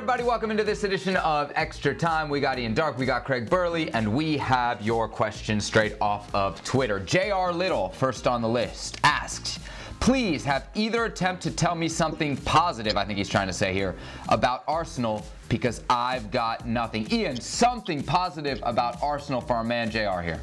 everybody, welcome into this edition of Extra Time. We got Ian Darke, we got Craig Burley, and we have your questions straight off of Twitter. J.R. Little, first on the list, asked, please have either attempt to tell me something positive, I think he's trying to say here, about Arsenal, because I've got nothing. Ian, something positive about Arsenal for our man J.R. here.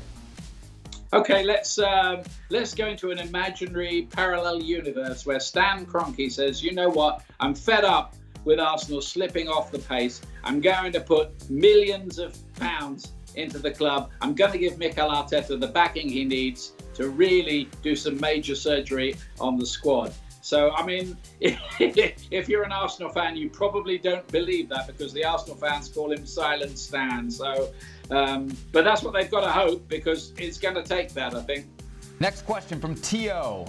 Okay, let's go into an imaginary parallel universe where Stan Kroenke says, you know what, I'm fed up with Arsenal slipping off the pace. I'm going to put millions of pounds into the club. I'm going to give Mikel Arteta the backing he needs to really do some major surgery on the squad. So, I mean, if you're an Arsenal fan, you probably don't believe that because the Arsenal fans call him Silent Stan. So, but that's what they've got to hope because it's going to take that, I think. Next question from T.O.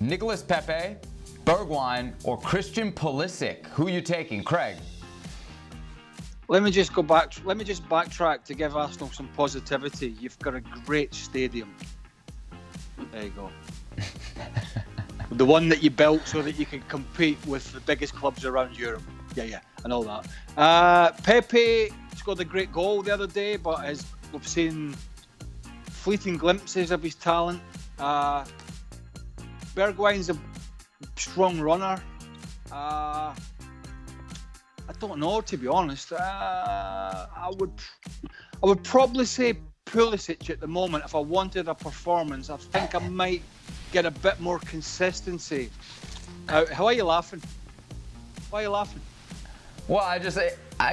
Nicolas Pépé, Bergwijn, or Christian Pulisic? Who are you taking? Craig? Let me just backtrack to give Arsenal some positivity. You've got a great stadium. There you go. The one that you built so that you can compete with the biggest clubs around Europe. Yeah, and all that. Pepe scored a great goal the other day, but as we've seen fleeting glimpses of his talent. Bergwijn's a strong runner. I don't know, to be honest. I would probably say Pulisic at the moment. If I wanted a performance, I think I might get a bit more consistency. How are you laughing? Why are you laughing? Well,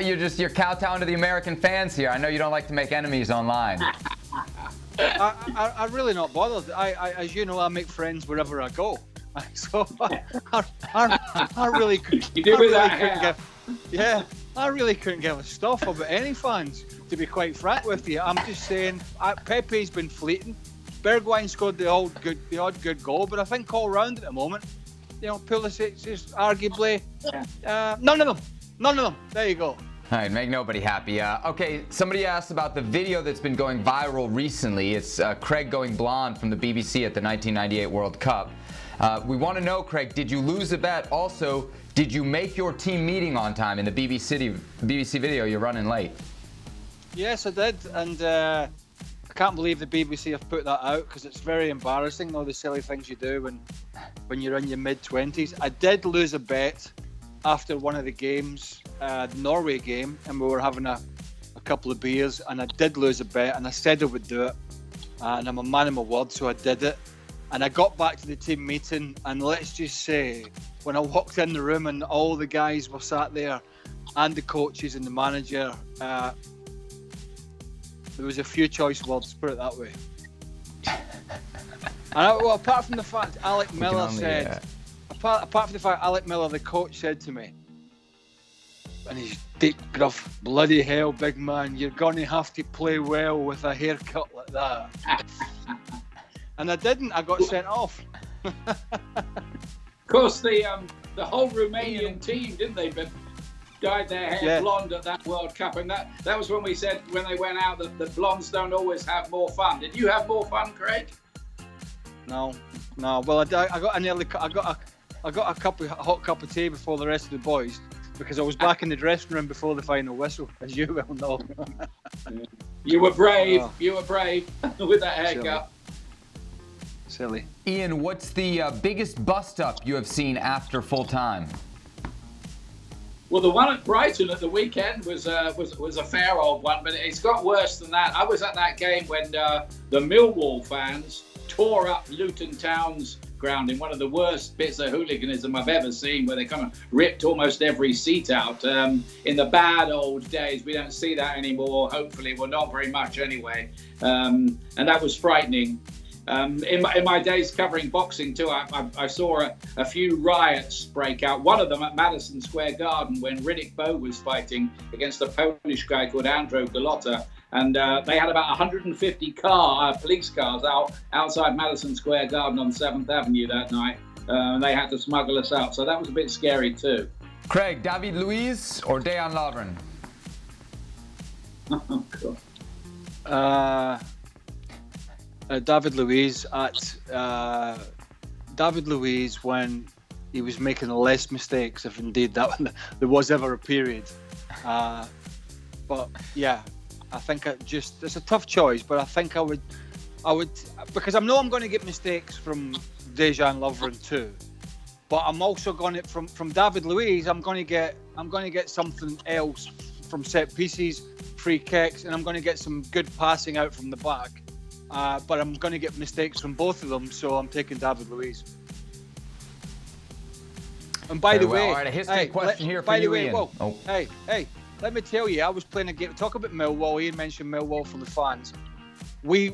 you're kowtowing to the American fans here. I know you don't like to make enemies online. I'm really not bothered. As you know, I make friends wherever I go. So I really couldn't. You do with that? I really couldn't give a stuff about any fans. To be quite frank with you, I'm just saying Pepe's been fleeting. Bergwijn scored the odd good goal, but I think all round at the moment, you know, Pulisic is arguably none of them. There you go. All right, make nobody happy. Okay, somebody asked about the video that's been going viral recently. It's Craig going blonde from the BBC at the 1998 World Cup. We want to know, Craig, did you lose a bet? Also, did you make your team meeting on time in the BBC video? You're running late. Yes, I did, and I can't believe the BBC have put that out because it's very embarrassing, all the silly things you do when you're in your mid-20s. I did lose a bet after one of the games, the Norway game, and we were having a couple of beers, and I did lose a bet, and I said I would do it, and I'm a man of my word, so I did it. And I got back to the team meeting, and let's just say, when I walked in the room and all the guys were sat there, and the coaches and the manager, there was a few choice words, put it that way. And apart from the fact Alec Miller said, apart from the fact Alec Miller, the coach, said to me, and he's deep gruff, bloody hell, big man, you're going to have to play well with a haircut like that. And I didn't. I got sent off. Of course, the whole Romanian team, didn't they? But dyed their hair blonde at that World Cup, and that was when we said when they went out that blondes don't always have more fun. Did you have more fun, Craig? No. Well, I got a hot cup of tea before the rest of the boys because I was back in the dressing room before the final whistle, as you well know. You were brave. You were brave with that haircut. Silly. Ian, what's the biggest bust-up you have seen after full time? Well, the one at Brighton at the weekend was a fair old one, but it's got worse than that. I was at that game when the Millwall fans tore up Luton Town's ground in one of the worst bits of hooliganism I've ever seen, where they kind of ripped almost every seat out. In the bad old days, we don't see that anymore, hopefully. Well, not very much anyway. And that was frightening. In my days covering boxing too, I saw a few riots break out. One of them at Madison Square Garden when Riddick Bowe was fighting against a Polish guy called Andriy Schevchenko. And they had about 150 police cars outside Madison Square Garden on 7th Avenue that night. And they had to smuggle us out. So that was a bit scary too. Craig, David Luiz or Dejan Lovren? Oh, God. David Luiz when he was making less mistakes, if indeed that there was ever a period. But yeah, I think it's a tough choice, but I think I would, because I know I'm going to get mistakes from Dejan, Lovren too, but I'm also going to from David Luiz. I'm going to get something else from set pieces, free kicks, and I'm going to get some good passing out from the back. But I'm going to get mistakes from both of them, so I'm taking David Luiz. And by the way, all right, a history question here for you, Ian. Hey, let me tell you, I was playing a game. Talk about Millwall. Ian mentioned Millwall for the fans. We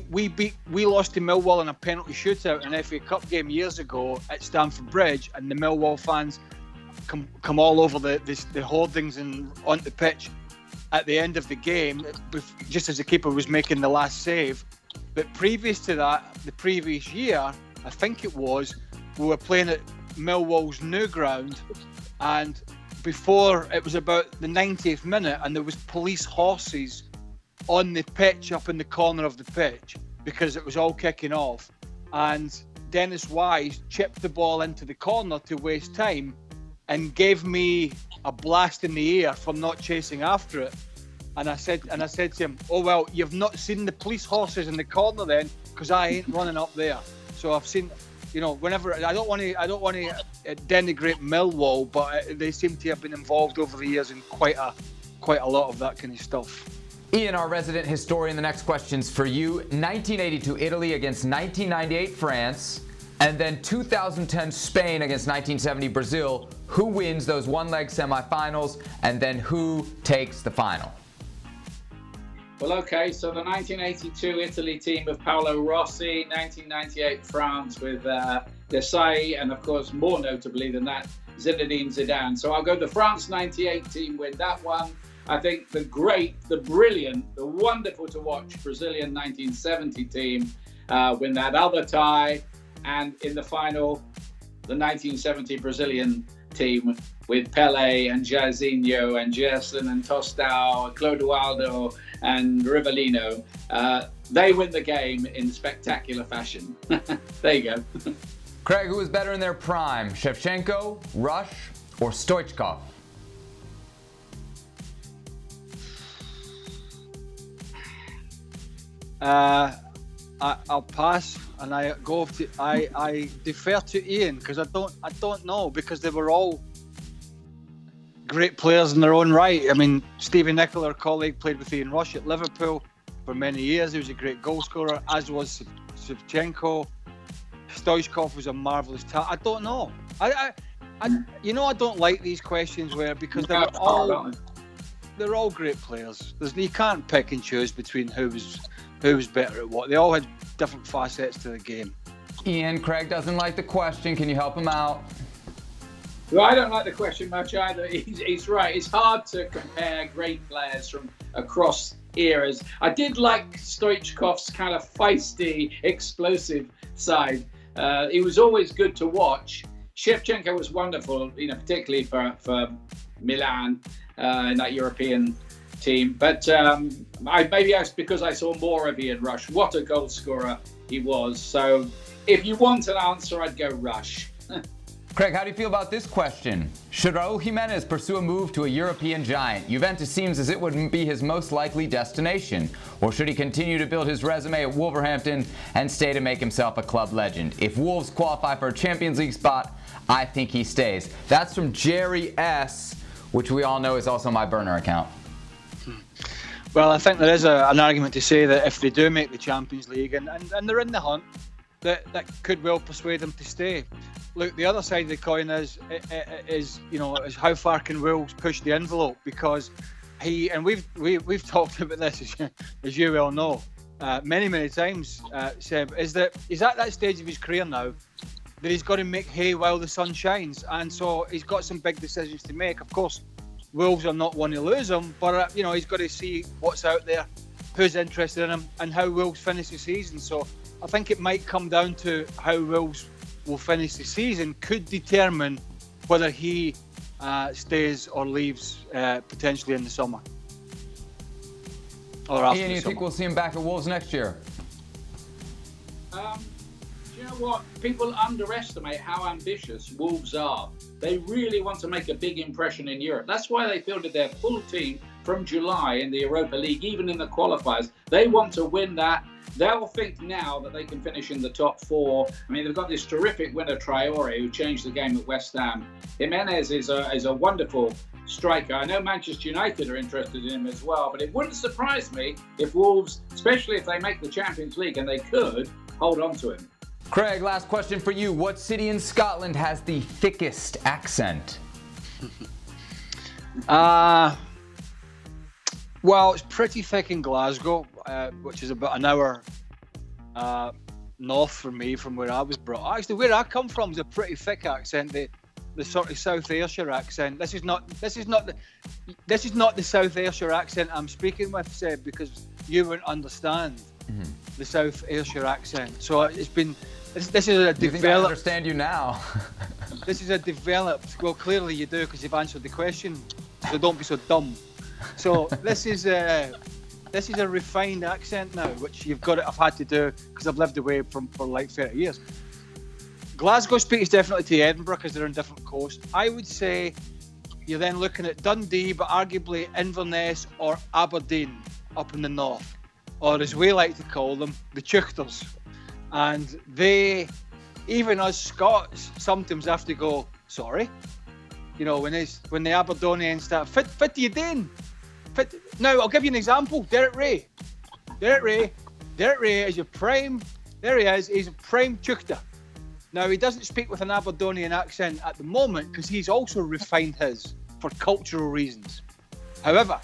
lost to Millwall in a penalty shootout in an FA Cup game years ago at Stamford Bridge, and the Millwall fans come all over the hoardings and onto the pitch at the end of the game, just as the keeper was making the last save. But previous to that, the previous year, I think it was, we were playing at Millwall's new ground, and before it was about the 90th minute, and there was police horses on the pitch up in the corner of the pitch because it was all kicking off, and Dennis Wise chipped the ball into the corner to waste time and gave me a blast in the ear for not chasing after it. And I said to him, "Oh well, you've not seen the police horses in the corner then, because I ain't running up there." So I've seen, whenever I don't want to denigrate Millwall, but they seem to have been involved over the years in quite a lot of that kind of stuff. Ian, our resident historian, the next question's for you. 1982 Italy against 1998 France, and then 2010 Spain against 1970 Brazil. Who wins those one-leg semifinals, and then who takes the final? Well, okay, so the 1982 Italy team of Paolo Rossi, 1998 France with Desailly, and of course, more notably than that, Zinedine Zidane. So I'll go the France 98 team win that one. I think the great, the brilliant, the wonderful to watch Brazilian 1970 team win that other tie. And in the final, the 1970 Brazilian team with Pelé and Jairzinho and Gerson and Tostão, Clodoaldo and Rivellino. They win the game in spectacular fashion. There you go. Craig, who was better in their prime, Schevchenko, Rush, or Stoichkov? I'll pass, and I defer to Ian because I don't know, because they were all great players in their own right. I mean, Stevie Nicol, our colleague, played with Ian Rush at Liverpool for many years. He was a great goal scorer, as was Schevchenko. Stoichkov was a marvellous talent. I don't know. I don't like these questions because they're all great players. You can't pick and choose between who was better at what. They all had different facets to the game. Ian, Craig doesn't like the question. Can you help him out? Well, I don't like the question much either. He's right. It's hard to compare great players from across eras. I did like Stoichkov's kind of feisty, explosive side. He was always good to watch. Shevchenko was wonderful, particularly for Milan in that European team. But maybe that's because I saw more of Ian Rush. What a goal scorer he was. So if you want an answer, I'd go Rush. Craig, how do you feel about this question? Should Raúl Jiménez pursue a move to a European giant? Juventus seems as it would be his most likely destination. Or should he continue to build his resume at Wolverhampton and stay to make himself a club legend? If Wolves qualify for a Champions League spot, I think he stays. That's from Jerry S., which we all know is also my burner account. Well, I think there is an argument to say that if they do make the Champions League and they're in the hunt, that could well persuade them to stay. Look, the other side of the coin is how far can Wolves push the envelope, because we've talked about this as you well know many times, Seb, is that he's at that stage of his career now that he's got to make hay while the sun shines, and so he's got some big decisions to make. Of course, Wolves are not one to lose him, but he's got to see what's out there, who's interested in him, and how Wolves finish the season. So I think it might come down to how Wolves will finish the season could determine whether he stays or leaves potentially in the summer. Or after Ian, you think we'll see him back at Wolves next year? Do you know what? People underestimate how ambitious Wolves are. They really want to make a big impression in Europe. That's why they fielded their full team from July in the Europa League, even in the qualifiers. They want to win that. They'll think now that they can finish in the top 4. I mean, they've got this terrific winner, Traore, who changed the game at West Ham. Jiménez is a wonderful striker. I know Manchester United are interested in him as well, but it wouldn't surprise me if Wolves, especially if they make the Champions League, and they could, hold on to him. Craig, last question for you. What city in Scotland has the thickest accent? Well, it's pretty thick in Glasgow, which is about an hour north from me, from where I was brought up. Actually, where I come from is a pretty thick accent. The sort of South Ayrshire accent. This is not the South Ayrshire accent I'm speaking with, Seb, because you wouldn't understand the South Ayrshire accent. So this is a developed. You think I understand you now? This is a developed. Well, clearly you do, because you've answered the question. So don't be so dumb. So this is a refined accent now, which I've had to do because I've lived away for like 30 years. Glasgow speaks definitely to Edinburgh because they're on different coasts. I would say you're then looking at Dundee, but arguably Inverness or Aberdeen up in the north, or as we like to call them, the Chuchters. And they, even us Scots, sometimes have to go, sorry. You know, when the Aberdonians start, fit you doing? Now, I'll give you an example. Derek Ray is your prime, there he is, he's a prime Chuchter. Now, he doesn't speak with an Aberdonian accent at the moment because he's also refined his for cultural reasons. However,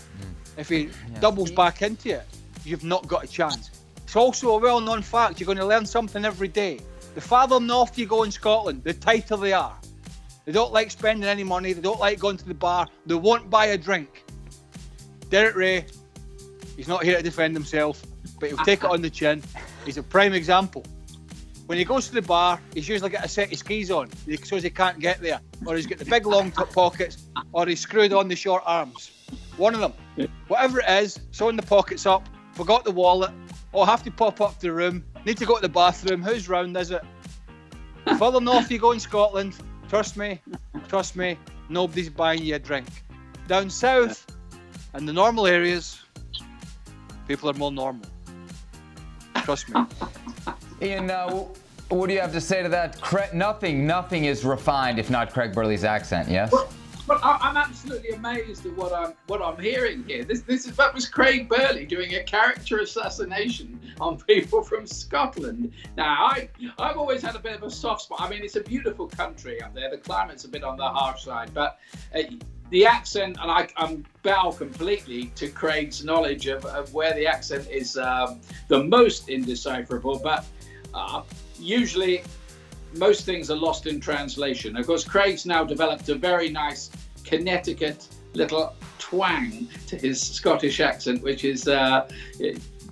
if he doubles back into it, you've not got a chance. It's also a well-known fact. You're going to learn something every day. The farther north you go in Scotland, the tighter they are. They don't like spending any money. They don't like going to the bar. They won't buy a drink. Derek Ray, he's not here to defend himself, but he'll take it on the chin. He's a prime example. When he goes to the bar, he's usually got a set of skis on because he can't get there, or he's got the big long pockets, or he's screwed on the short arms. One of them. Whatever it is, sewing the pockets up, forgot the wallet, or have to pop up to the room, need to go to the bathroom, whose round is it? The further north you go in Scotland, trust me, nobody's buying you a drink. Down south, in the normal areas, people are more normal. Trust me. Ian, what do you have to say to that? Nothing is refined if not Craig Burley's accent, yes? Well, I'm absolutely amazed at what I'm hearing here. That was Craig Burley doing a character assassination on people from Scotland. Now, I've always had a bit of a soft spot. I mean, it's a beautiful country up there. The climate's a bit on the harsh side, but the accent, and I bow completely to Craig's knowledge of where the accent is the most indecipherable, but usually most things are lost in translation. Of course, Craig's now developed a very nice Connecticut little twang to his Scottish accent, which is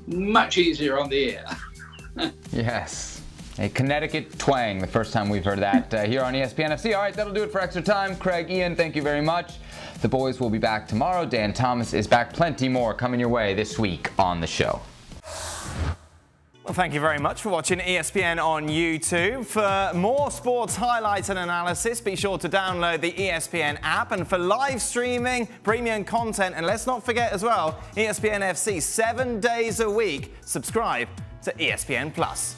much easier on the ear. Yes, a Connecticut twang, the first time we've heard that here on ESPNFC. All right, that'll do it for Extra Time. Craig, Ian, thank you very much. The boys will be back tomorrow. Dan Thomas is back. Plenty more coming your way this week on the show. Well, thank you very much for watching ESPN on YouTube. For more sports highlights and analysis, be sure to download the ESPN app. And for live streaming, premium content, and let's not forget as well, ESPNFC 7 days a week. Subscribe to ESPN+.